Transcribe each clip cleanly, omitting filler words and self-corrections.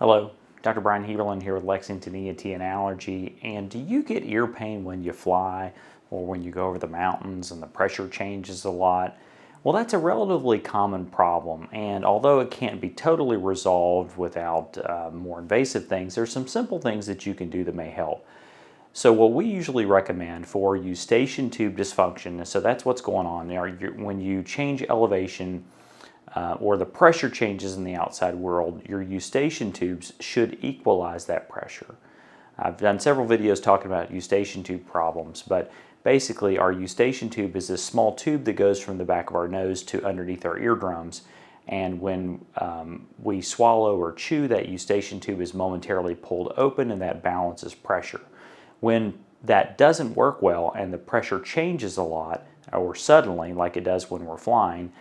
Hello, Dr. Brian Heaberlin here with Lexington ENT and Allergy. And do you get ear pain when you fly or when you go over the mountains and the pressure changes a lot? Well, that's a relatively common problem, and although it can't be totally resolved without more invasive things, there's some simple things that you can do that may help. So what we usually recommend for eustachian tube dysfunction, and so that's what's going on there, when you change elevation or the pressure changes in the outside world, your eustachian tubes should equalize that pressure. I've done several videos talking about eustachian tube problems, but basically our eustachian tube is this small tube that goes from the back of our nose to underneath our eardrums, and when we swallow or chew, that eustachian tube is momentarily pulled open and that balances pressure. When that doesn't work well and the pressure changes a lot or suddenly, like it does when we're flying,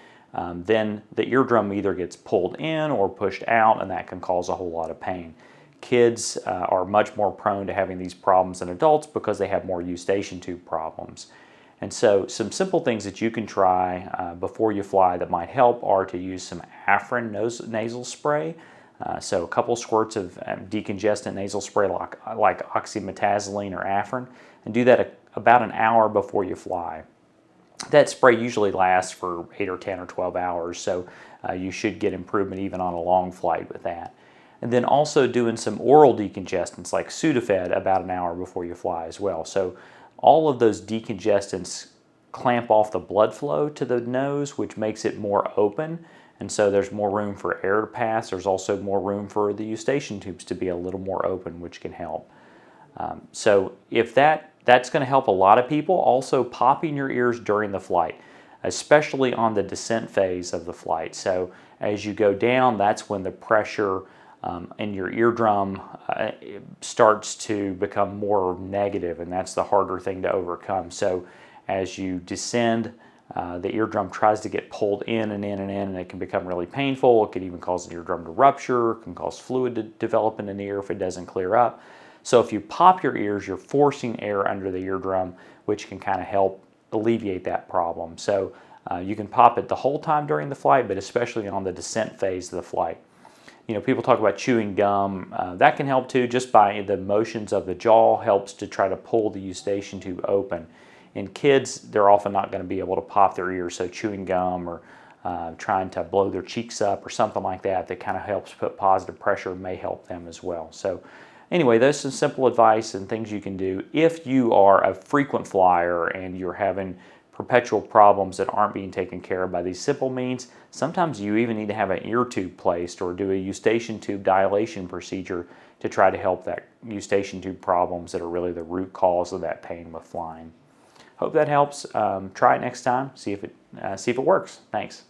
then the eardrum either gets pulled in or pushed out, and that can cause a whole lot of pain. Kids are much more prone to having these problems than adults because they have more eustachian tube problems. And so some simple things that you can try before you fly that might help are to use some Afrin nasal spray. So a couple squirts of decongestant nasal spray like oxymetazoline or Afrin, and do that about an hour before you fly. That spray usually lasts for 8 or 10 or 12 hours, so you should get improvement even on a long flight with that. And then also doing some oral decongestants like Sudafed about an hour before you fly as well. So all of those decongestants clamp off the blood flow to the nose, which makes it more open, and so there's more room for air to pass. There's also more room for the eustachian tubes to be a little more open, which can help. So if that's going to help a lot of people. Also, popping your ears during the flight, especially on the descent phase of the flight. So as you go down, that's when the pressure in your eardrum starts to become more negative, and that's the harder thing to overcome. So as you descend, the eardrum tries to get pulled in and in and in, and it can become really painful. It can even cause the eardrum to rupture. It can cause fluid to develop in an ear if it doesn't clear up. So if you pop your ears, you're forcing air under the eardrum, which can kind of help alleviate that problem. So you can pop it the whole time during the flight, but especially on the descent phase of the flight. You know, people talk about chewing gum. That can help too, just by the motions of the jaw helps to try to pull the eustachian tube open. In kids, they're often not going to be able to pop their ears, so chewing gum or trying to blow their cheeks up or something like that kind of helps put positive pressure may help them as well. So anyway, there's some simple advice and things you can do. If you are a frequent flyer and you're having perpetual problems that aren't being taken care of by these simple means, sometimes you even need to have an ear tube placed or do a eustachian tube dilation procedure to try to help that eustachian tube problems that are really the root cause of that pain with flying. Hope that helps. Try it next time. See if it works. Thanks.